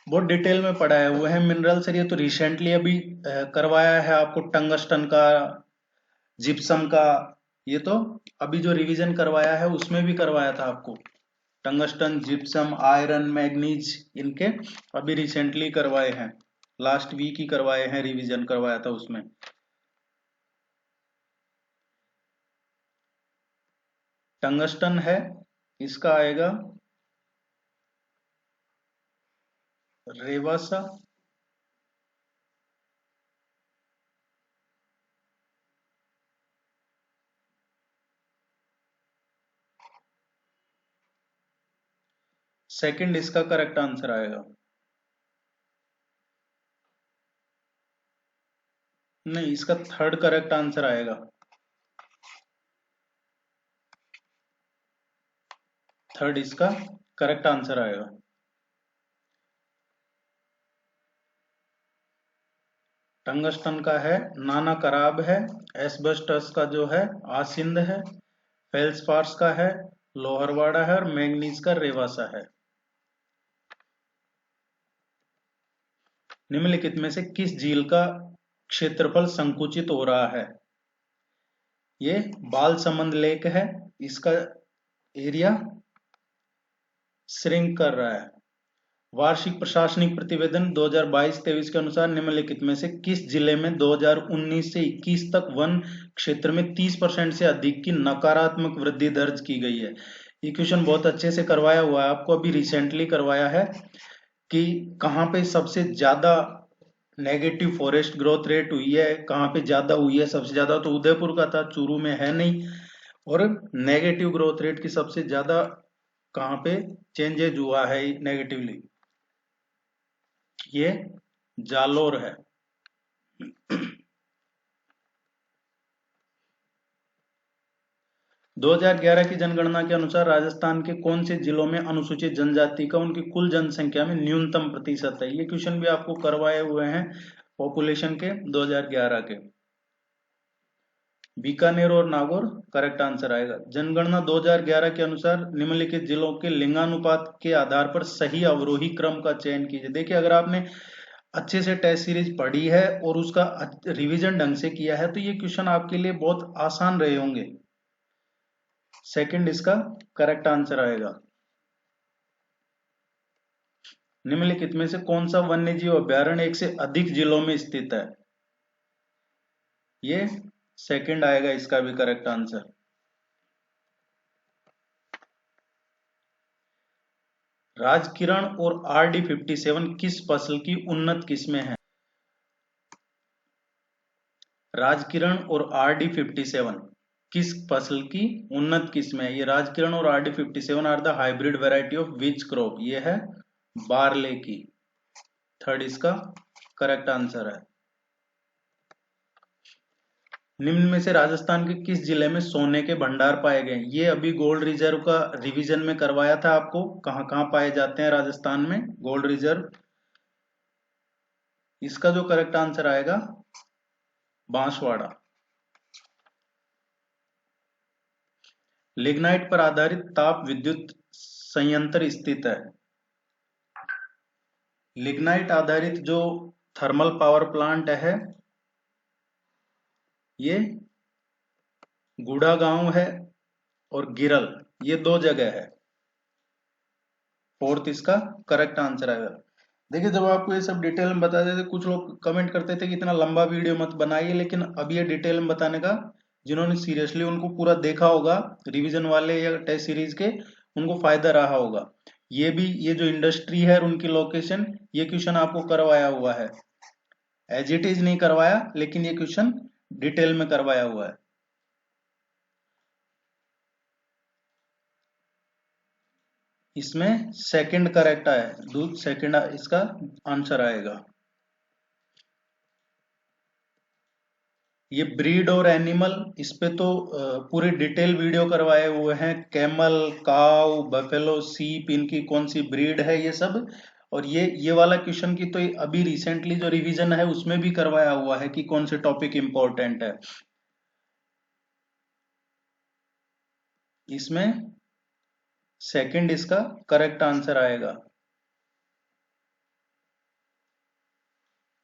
बहुत डिटेल में पढ़ाए हुए हैं। मिनरल्स ये तो रिसेंटली अभी करवाया है आपको, टंगस्टन का, जिप्सम का। ये तो अभी जो रिवीजन करवाया है उसमें भी करवाया था आपको। टंगस्टन, जिप्सम, आयरन, मैग्नीज, इनके अभी रिसेंटली करवाए हैं। लास्ट वीक ही करवाए हैं, रिवीजन करवाया था उसमें। टंगस्टन है, इसका आएगा रेवासा। सेकंड इसका करेक्ट आंसर आएगा। नहीं, इसका थर्ड करेक्ट आंसर आएगा। थर्ड इसका करेक्ट आंसर आएगा। टंगस्टन का है नाना कराब है। एस्बेस्टस का जो है आसिंद है। फेल्सपार्स का है लोहरवाड़ा है और मैंगनीज का रेवासा है। निम्नलिखित में से किस झील का क्षेत्रफल संकुचित हो रहा है? ये बालसमंद लेक है, इसका एरिया श्रिंक कर रहा है। वार्षिक प्रशासनिक प्रतिवेदन 2022-23 के अनुसार निम्नलिखित में से किस जिले में 2019 से 21 तक वन क्षेत्र में 30% से अधिक की नकारात्मक वृद्धि दर्ज की गई है? ये क्वेश्चन बहुत अच्छे से करवाया हुआ है आपको, अभी रिसेंटली करवाया है कि कहाँ पे सबसे ज्यादा नेगेटिव फॉरेस्ट ग्रोथ रेट हुई है, कहाँ पे ज्यादा हुई है। सबसे ज्यादा तो उदयपुर का था, चूरू में है नहीं। और नेगेटिव ग्रोथ रेट की सबसे ज्यादा कहाँ पे चेंजेज हुआ है नेगेटिवली? ये जालोर है। 2011 की जनगणना के अनुसार राजस्थान के कौन से जिलों में अनुसूचित जनजाति का उनकी कुल जनसंख्या में न्यूनतम प्रतिशत है? ये क्वेश्चन भी आपको करवाए हुए हैं पॉपुलेशन के 2011 के। बीकानेर और नागौर करेक्ट आंसर आएगा। जनगणना 2011 के अनुसार निम्नलिखित जिलों के लिंगानुपात के आधार पर सही अवरोही क्रम का चयन कीजिए। देखिए, अगर आपने अच्छे से टेस्ट सीरीज पढ़ी है और उसका रिवीजन ढंग से किया है तो ये क्वेश्चन आपके लिए बहुत आसान रहे होंगे। सेकंड इसका करेक्ट आंसर आएगा। निम्नलिखित में से कौन सा वन्यजीव अभ्यारण्य एक से अधिक जिलों में स्थित है? ये सेकंड आएगा इसका भी करेक्ट आंसर। राजकिरण और RD57 किस फसल की उन्नत किस्में हैं? राजकिरण और RD57 किस फसल की उन्नत किस्में है? ये राजकिरण और RD57 are the hybrid variety of which crop? ये है बारले की। थर्ड इसका करेक्ट आंसर है। निम्न में से राजस्थान के किस जिले में सोने के भंडार पाए गए? ये अभी गोल्ड रिजर्व का रिवीजन में करवाया था आपको, कहाँ कहाँ पाए जाते हैं राजस्थान में गोल्ड रिजर्व। इसका जो करेक्ट आंसर आएगा बांसवाड़ा। लिग्नाइट पर आधारित ताप विद्युत संयंत्र स्थित है। लिग्नाइट आधारित जो थर्मल पावर प्लांट है ये गुड़ागांव है और गिरल, ये दो जगह है। फोर्थ इसका करेक्ट आंसर आएगा। देखिए जब आपको ये सब डिटेल में बता देते, कुछ लोग कमेंट करते थे कि इतना लंबा वीडियो मत बनाइए, लेकिन अब ये डिटेल में बताने का, जिन्होंने सीरियसली उनको पूरा देखा होगा रिवीजन वाले या टेस्ट सीरीज के, उनको फायदा रहा होगा। ये भी, ये जो इंडस्ट्री है और उनकी लोकेशन, ये क्वेश्चन आपको करवाया हुआ है। एज इट इज नहीं करवाया, लेकिन ये क्वेश्चन डिटेल में करवाया हुआ है। इसमें सेकंड करेक्ट है, दूध सेकंड इसका आंसर आएगा। ये ब्रीड और एनिमल, इस पे तो पूरे डिटेल वीडियो करवाए हुए हैं। कैमल, काउ, बफेलो, सीप, इनकी कौन सी ब्रीड है ये सब। और ये वाला क्वेश्चन की तो अभी रिसेंटली जो रिवीजन है उसमें भी करवाया हुआ है कि कौन से टॉपिक इंपॉर्टेंट है। इसमें सेकंड इसका करेक्ट आंसर आएगा।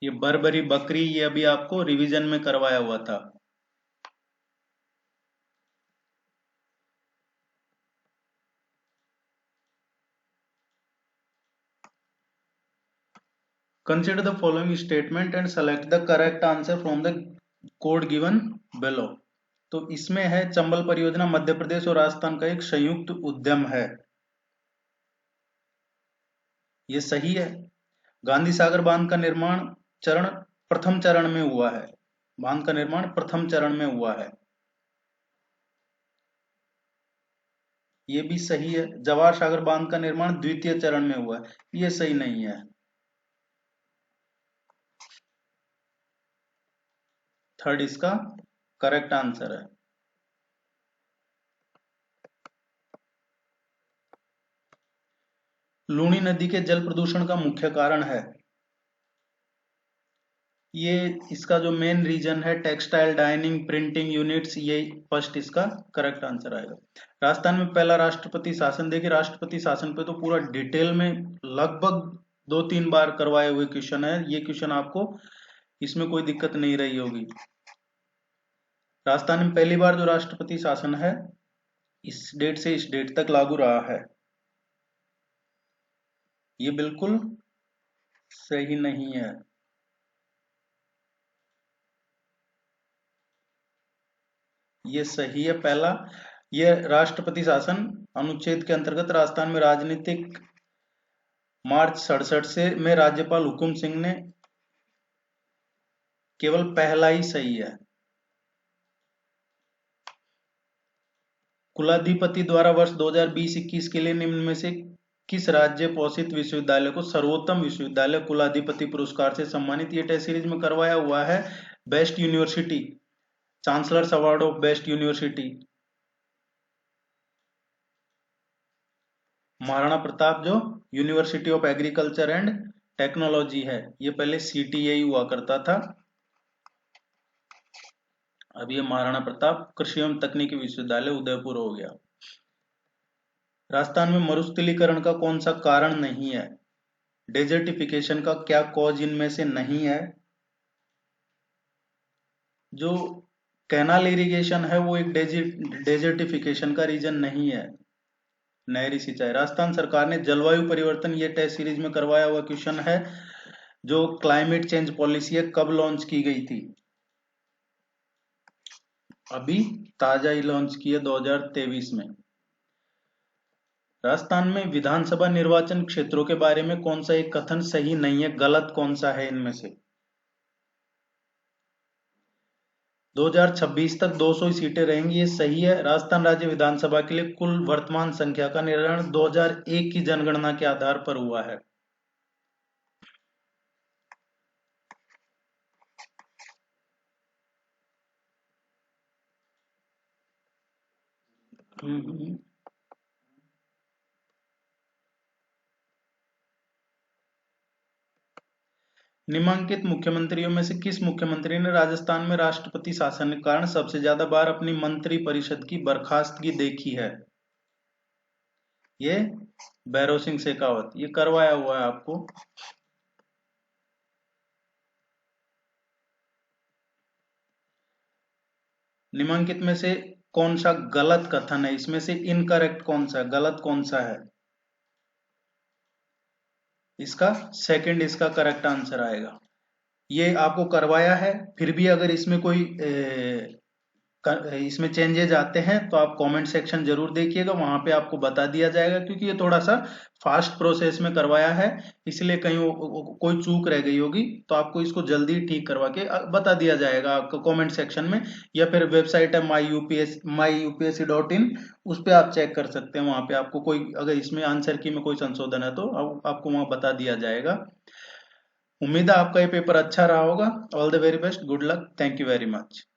ये बर्बरी बकरी, ये अभी आपको रिवीजन में करवाया हुआ था। Consider the following statement and select the correct answer from the code given below। तो इसमें है चंबल परियोजना मध्य प्रदेश और राजस्थान का एक संयुक्त उद्यम है, ये सही है। गांधी सागर बांध का निर्माण चरण प्रथम चरण में हुआ है, बांध का निर्माण प्रथम चरण में हुआ है, ये भी सही है। जवाहर सागर बांध का निर्माण द्वितीय चरण में हुआ है, ये सही नहीं है। थर्ड इसका करेक्ट आंसर है। लूनी नदी के जल प्रदूषण का मुख्य कारण है, ये इसका जो मेन रीजन है टेक्सटाइल डाइनिंग प्रिंटिंग यूनिट्स, ये फर्स्ट इसका करेक्ट आंसर आएगा। राजस्थान में पहला राष्ट्रपति शासन, देखिए राष्ट्रपति शासन पे तो पूरा डिटेल में लगभग 2-3 बार करवाए हुए क्वेश्चन है, ये क्वेश्चन आपको इसमें कोई दिक्कत नहीं रही होगी। राजस्थान में पहली बार जो राष्ट्रपति शासन है इस डेट से इस डेट तक लागू रहा है, ये बिल्कुल सही नहीं है। ये सही है पहला। ये राष्ट्रपति शासन अनुच्छेद के अंतर्गत राजस्थान में राजनीतिक मार्च 67 से में राज्यपाल हुकुम सिंह ने, केवल पहला ही सही है। कुलाधिपति द्वारा वर्ष 2020-21 के लिए निम्न में से किस राज्य पोषित विश्वविद्यालय को सर्वोत्तम विश्वविद्यालय कुलाधिपति पुरस्कार से सम्मानित, ये टेस्ट सीरीज में करवाया हुआ है। Best university, chancellor's award of best university, Maharana Pratap जो university of agriculture and technology है, ये पहले CTI हुआ करता था, अब ये महाराणा प्रताप कृषि एवं तकनीकी विश्वविद्यालय उदयपुर हो गया। राजस्थान में मरुस्थलीकरण का कौन सा कारण नहीं है? डेजर्टिफिकेशन का क्या कॉज इनमें से नहीं है? जो कैनाल इरिगेशन है वो एक डेजर्टिफिकेशन का रीजन नहीं है, नहरी सिंचाई। राजस्थान सरकार ने जलवायु परिवर्तन, ये टेस्ट सीरीज में करवाया हुआ क्वेश्चन है, जो क्लाइमेट चेंज पॉलिसी है कब लॉन्च की गई थी? अभी ताजा ही लॉन्च की है 2023 में। राजस्थान में विधानसभा निर्वाचन क्षेत्रों के बारे में कौन सा एक कथन सही नहीं है, गलत कौन सा है इनमें से? 2026 तक 200 ही सीटें रहेंगी, ये सही है। राजस्थान राज्य विधानसभा के लिए कुल वर्तमान संख्या का निर्धारण 2001 की जनगणना के आधार पर हुआ है। हम्म। निम्नलिखित मुख्यमंत्रियों में से किस मुख्यमंत्री ने राजस्थान में राष्ट्रपति शासन के कारण सबसे ज्यादा बार अपनी मंत्री परिषद की बर्खास्तगी देखी है? ये भैरव सिंह शेखावत। ये करवाया हुआ है आपको। निम्नलिखित में से कौन सा गलत कथन है? इसमें से इनकरेक्ट कौन सा है, गलत कौन सा है? इसका सेकंड इसका करेक्ट आंसर आएगा। ये आपको करवाया है, फिर भी अगर इसमें कोई इसमें चेंजेज आते हैं तो आप कमेंट सेक्शन जरूर देखिएगा, वहां पे आपको बता दिया जाएगा, क्योंकि ये थोड़ा सा फास्ट प्रोसेस में करवाया है, इसलिए कहीं कोई चूक रह गई होगी तो आपको इसको जल्दी ठीक करवा के बता दिया जाएगा आपको कमेंट सेक्शन में, या फिर वेबसाइट है myupsc.in, उस पर आप चेक कर सकते हैं। वहां पे आपको कोई अगर इसमें आंसर की में कोई संशोधन है तो आपको वहां बता दिया जाएगा। उम्मीद है आपका ये पेपर अच्छा रहा होगा। All the very best, good luck, thank you very much.